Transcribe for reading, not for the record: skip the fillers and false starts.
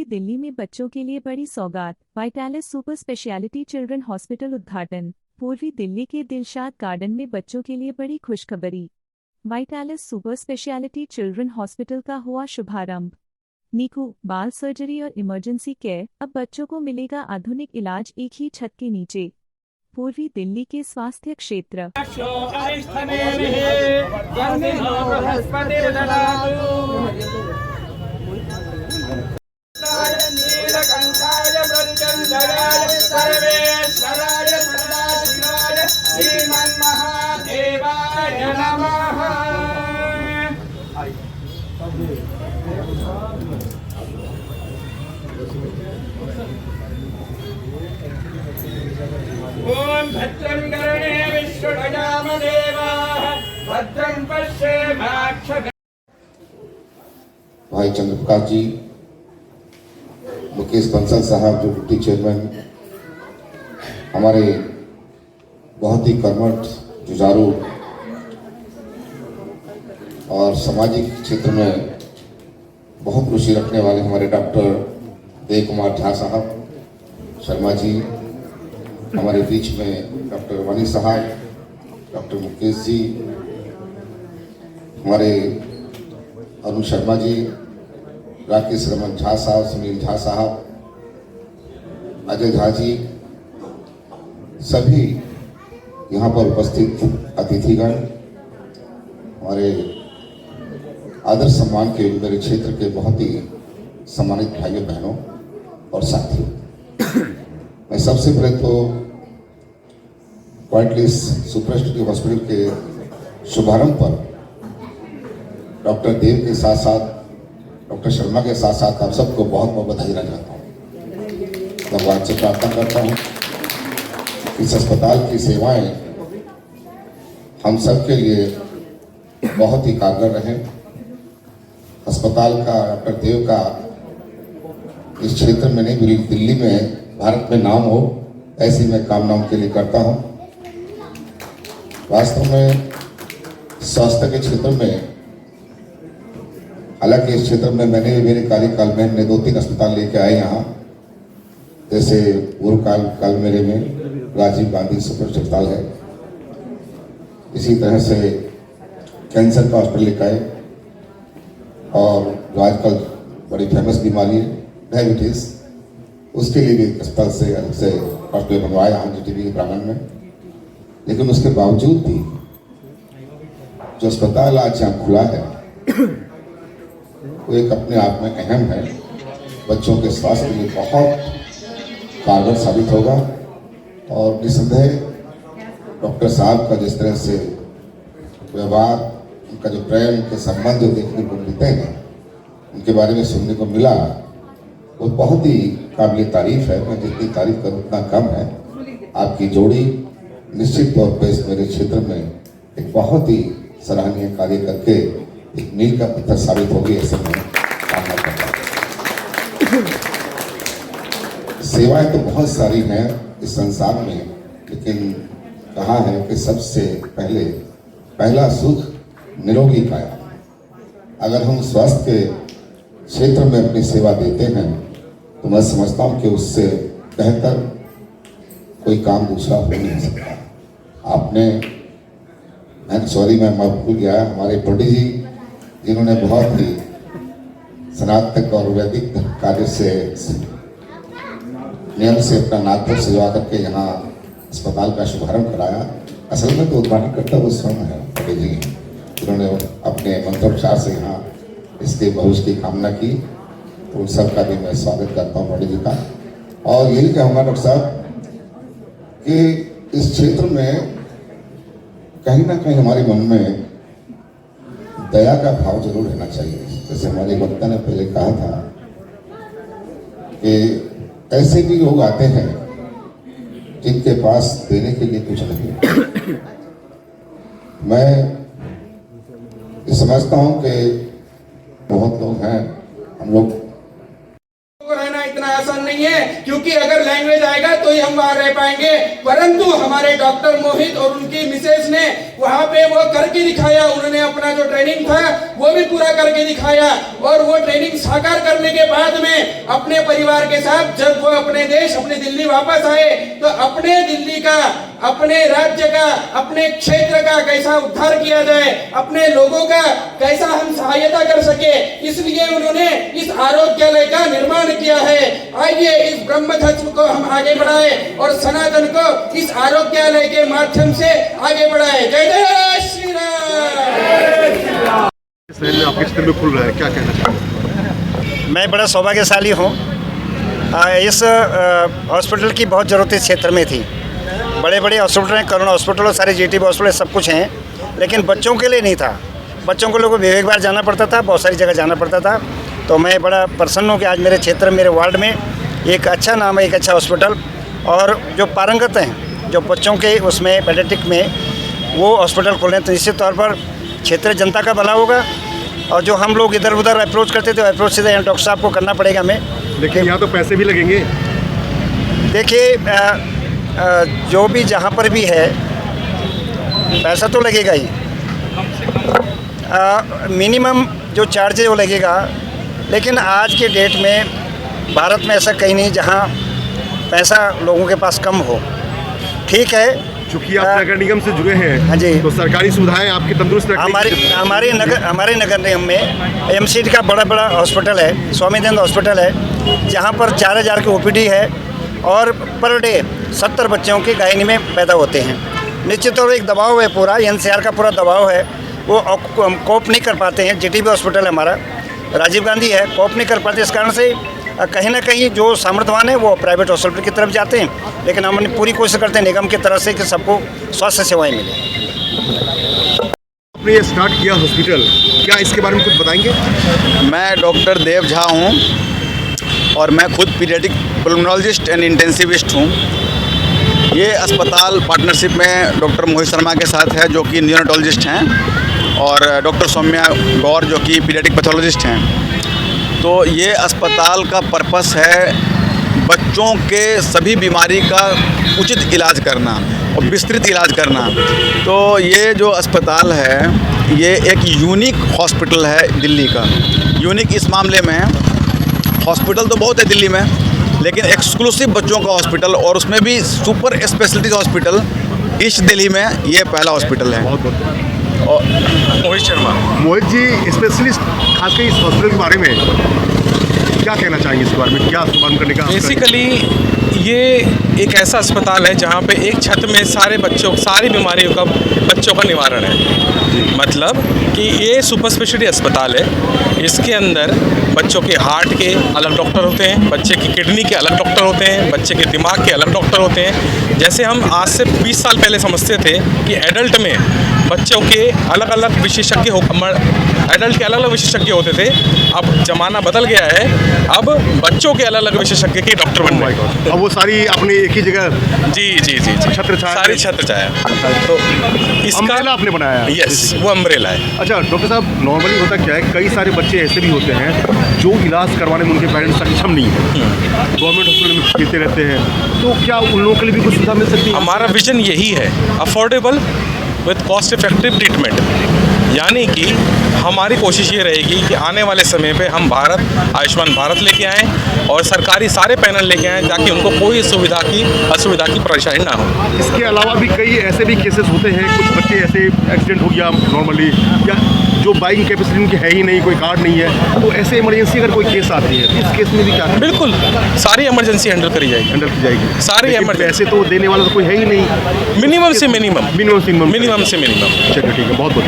दिल्ली में बच्चों के लिए बड़ी सौगात, वाइटालिस सुपर स्पेशलिटी चिल्ड्रन हॉस्पिटल उद्घाटन। पूर्वी दिल्ली के दिलशाद गार्डन में बच्चों के लिए बड़ी खुशखबरी। वाइटालिस सुपर स्पेशलिटी चिल्ड्रन हॉस्पिटल का हुआ शुभारंभ। नीकू, बाल सर्जरी और इमरजेंसी केयर, अब बच्चों को मिलेगा आधुनिक इलाज एक ही छत के नीचे। पूर्वी दिल्ली के स्वास्थ्य क्षेत्र। ओम भद्रं कर्णे विष्णुभजाम देवाः भद्रं पश्येमाक्षभिर्यजत्राः। भाई चंद्रप्रकाश जी, मुकेश बंसल साहब जो डिप्टी चेयरमैन, हमारे बहुत ही कर्मठ, जुझारू और सामाजिक क्षेत्र में बहुत रुचि रखने वाले हमारे डॉक्टर देव कुमार झा साहब, शर्मा जी, हमारे बीच में डॉक्टर वानी साहब, डॉक्टर मुकेश जी, हमारे अरुण शर्मा जी, राकेश रमन झा साहब, सुनील झा साहब, अजय झा जी, सभी यहाँ पर उपस्थित अतिथिगण, हमारे आदर सम्मान के मेरे क्षेत्र के बहुत ही सम्मानित भाइयों बहनों और साथियों, मैं सबसे पहले तो वाइटालिस सुपर स्पेशलिटी हॉस्पिटल के शुभारंभ पर डॉक्टर देव के साथ साथ डॉक्टर शर्मा के साथ साथ आप सबको बहुत बहुत बधाई देना चाहता हूँ। भगवान से प्रार्थना करता हूँ इस अस्पताल की सेवाएं हम सब के लिए बहुत ही कारगर रहें। अस्पताल का, डॉक्टर देव का इस क्षेत्र में नहीं पूरी दिल्ली में, भारत में नाम हो, ऐसी मैं कामना उनके लिए करता हूँ। वास्तव में स्वास्थ्य के क्षेत्र में, हालांकि इस क्षेत्र में मैंने मेरे कार्यकाल में हमने 2-3 अस्पताल लेके आए यहाँ, जैसे पूर्व काल मेरे में राजीव गांधी सुपर अस्पताल है, इसी तरह से कैंसर का हॉस्पिटल लेकर आए, और जो आजकल बड़ी फेमस बीमारी है डायबिटीज, उसके लिए भी अस्पताल से अलग से हॉस्पिटल बनवाया यहाँ जीटीबी के प्रांगण में। लेकिन उसके बावजूद भी जो अस्पताल आज यहाँ खुला है वो एक अपने आप में अहम है, बच्चों के स्वास्थ्य के लिए बहुत कारगर साबित होगा। और निस्संदेह डॉक्टर साहब का जिस तरह से व्यवहार, उनका जो प्रेम, उनके संबंध जो देखने को मिलते हैं, उनके बारे में सुनने को मिला, वो बहुत ही काबिल तारीफ है। मैं जितनी तारीफ करूँ उतना कम है। आपकी जोड़ी निश्चित तौर पर इस मेरे क्षेत्र में एक बहुत ही सराहनीय कार्य करके एक मील का पत्थर साबित होगी, ऐसे मैं कामना करता हूँ। सेवाएं तो बहुत सारी हैं इस संसार में, लेकिन कहा है कि सबसे पहला सुख निरोगी काया। अगर हम स्वास्थ्य के क्षेत्र में अपनी सेवा देते हैं तो मैं समझता हूँ कि उससे बेहतर कोई काम दूसरा हो नहीं सकता। मैं भूल गया, हमारे पंडित जी जिन्होंने बहुत ही सनातक और वैदिक कार्य से नियम से अपना नागपुर सजवा करके यहाँ अस्पताल का शुभारंभ कराया। असल में तो उद्घाटन करता वो स्वयं है पंडित जी, जिन्होंने अपने मंत्रोच्चार से यहाँ इसके भविष्य की कामना की। तो उन सब का भी मैं स्वागत करता हूँ पंडित जी का। और यही कहूँगा डॉक्टर साहब कि इस क्षेत्र में कहीं ना कहीं हमारे मन में दया का भाव जरूर रहना चाहिए। जैसे हमारे वक्ता ने पहले कहा था कि ऐसे भी लोग आते हैं जिनके पास देने के लिए कुछ नहीं। मैं ये समझता हूं कि बहुत लोग हैं, हम लोग रहना इतना आसान नहीं है, क्योंकि अगर लैंग्वेज आएगा तो ही हम वहां रह पाएंगे। परंतु हमारे डॉक्टर मोहित और उनकी मिसेज ने वहां पे वो करके दिखाया, उन्होंने अपना जो ट्रेनिंग था वो भी पूरा करके दिखाया। और वो ट्रेनिंग साकार करने के बाद में अपने परिवार के साथ जब वो अपने देश, अपने दिल्ली वापस आए, तो अपने दिल्ली का, अपने राज्य का, अपने क्षेत्र का कैसा उद्धार किया जाए, अपने लोगों का कैसा हम सहायता कर सके, इसलिए उन्होंने इस आरोग्यालय का निर्माण किया है। आइए इस ब्रह्मध्वज को हम आगे बढ़ाए और सनातन को इस आरोग्यालय के माध्यम से आगे बढ़ाए। जय जय श्री राम। आपके क्षेत्र में खुल रहा है, क्या कहना चाहिए? मैं बड़ा सौभाग्यशाली हूँ। इस हॉस्पिटल की बहुत ज़रूरत इस क्षेत्र में थी। बड़े बड़े हॉस्पिटल हैं, करोना हॉस्पिटल और सारे जीटीबी हॉस्पिटल सब कुछ हैं, लेकिन बच्चों के लिए नहीं था। बच्चों को लोगों को विवेक बार जाना पड़ता था, बहुत सारी जगह जाना पड़ता था। तो मैं बड़ा प्रसन्न हूँ कि आज मेरे क्षेत्र, मेरे वार्ड में एक अच्छा नाम है, एक अच्छा हॉस्पिटल, और जो पारंगत हैं, जो बच्चों के उसमें पेडियाट्रिक में वो हॉस्पिटल खोलें तो निश्चित तौर पर क्षेत्रीय जनता का भला होगा। और जो हम लोग इधर उधर अप्रोच करते थे, अप्रोच सीधे यहाँ डॉक्टर साहब को करना पड़ेगा हमें। लेकिन यहाँ तो पैसे भी लगेंगे। देखिए, जो भी जहाँ पर भी है पैसा तो लगेगा ही, मिनिमम जो चार्ज है वो लगेगा। लेकिन आज के डेट में भारत में ऐसा कहीं नहीं जहाँ पैसा लोगों के पास कम हो। ठीक है, चूँकि आप नगर निगम से जुड़े हैं, हाँ जी, तो सरकारी सुविधाएं आपकी तंदुरुस्त रखने हमारे नगर निगम में एमसीडी का बड़ा हॉस्पिटल है, स्वामी दयानंद हॉस्पिटल है, जहाँ पर 4000 की ओपीडी है और पर डे 70 बच्चों की गायनी में पैदा होते हैं। निश्चित तौर पर एक दबाव है, पूरा एनसीआर का पूरा दबाव है, वो कोप नहीं कर पाते हैं। जीटीबी हॉस्पिटल हमारा राजीव गांधी है, कोप नहीं कर पाते। इस कारण से कहीं ना कहीं जो सामर्थ्यवान है वो प्राइवेट हॉस्पिटल की तरफ जाते हैं, लेकिन हम पूरी कोशिश करते हैं निगम की तरफ से कि सबको स्वास्थ्य सेवाएं मिलें। आपने ये स्टार्ट किया हॉस्पिटल, क्या इसके बारे में कुछ बताएंगे? मैं डॉक्टर देव झा हूँ और मैं खुद पीडियाट्रिक पल्मोनोलॉजिस्ट एंड इंटेंसिविस्ट हूँ। ये अस्पताल पार्टनरशिप में डॉक्टर मोहित शर्मा के साथ है, जो कि न्यूरोटोलॉजिस्ट हैं, और डॉक्टर सौम्या गौर, जो कि पीडियाट्रिक पैथोलॉजिस्ट हैं। तो ये अस्पताल का पर्पस है बच्चों के सभी बीमारी का उचित इलाज करना और विस्तृत इलाज करना। तो ये जो अस्पताल है ये एक यूनिक हॉस्पिटल है दिल्ली का। यूनिक इस मामले में, हॉस्पिटल तो बहुत है दिल्ली में, लेकिन एक्सक्लूसिव बच्चों का हॉस्पिटल, और उसमें भी super speciality hospital east Delhi में ये पहला हॉस्पिटल है। और मोहित शर्मा। मोहित जी, स्पेशलिस्ट खासकर इस हॉस्पिटल के बारे में क्या कहना चाहेंगे? इसके बारे में क्या शुभारंभ करने का? बेसिकली ये एक ऐसा अस्पताल है जहाँ पे एक छत में सारे बच्चों, सारी बीमारियों का बच्चों का निवारण है। मतलब कि ये सुपर स्पेशलिटी अस्पताल है। इसके अंदर बच्चों के हार्ट के अलग डॉक्टर होते हैं, बच्चे की किडनी के अलग डॉक्टर होते हैं, बच्चे के दिमाग के अलग डॉक्टर होते हैं। जैसे हम आज से 20 साल पहले समझते थे कि एडल्ट में बच्चों के अलग अलग विशेषज्ञ एडल्ट के अलग अलग विशेषज्ञ होते थे, अब ज़माना बदल गया है, अब बच्चों के अलग अलग विशेषज्ञ के डॉक्टर बन रहे हैं। अब वो सारी अपने एक ही जगह जी छत्र छाया, सारी छत्र छाया। तो इसका आपने बनाया? यस, वो अम्ब्रेला है। अच्छा डॉक्टर साहब, नॉर्मली होता क्या है, कई सारे बच्चे ऐसे भी होते हैं जो इलाज करवाने में उनके पेरेंट्स सक्षम नहीं है, गवर्नमेंट हॉस्पिटल में खेलते रहते हैं, तो क्या उन लोगों के लिए भी कुछ सुविधा मिल सकती है? हमारा विजन यही है, affordable with cost effective treatment. यानी कि हमारी कोशिश ये रहेगी कि आने वाले समय पे हम आयुष्मान भारत लेके आएँ और सरकारी सारे पैनल लेके आएँ, ताकि उनको कोई असुविधा की परेशानी ना हो। इसके अलावा भी कई ऐसे भी केसेस होते हैं, कुछ बच्चे ऐसे एक्सीडेंट हो गया नॉर्मली, या जो बाइकिंग कैपेसिटी उनकी है ही नहीं, कोई कार्ड नहीं है, तो ऐसे इमरजेंसी अगर कोई केस आती है, इस केस में भी क्या? बिल्कुल, सारी इमरजेंसी हैंडल की जाएगी। सारी इमरजेंसी। पैसे तो देने वाला तो कोई है ही नहीं। मिनिमम से मिनिमम। चलिए ठीक है, बहुत बहुत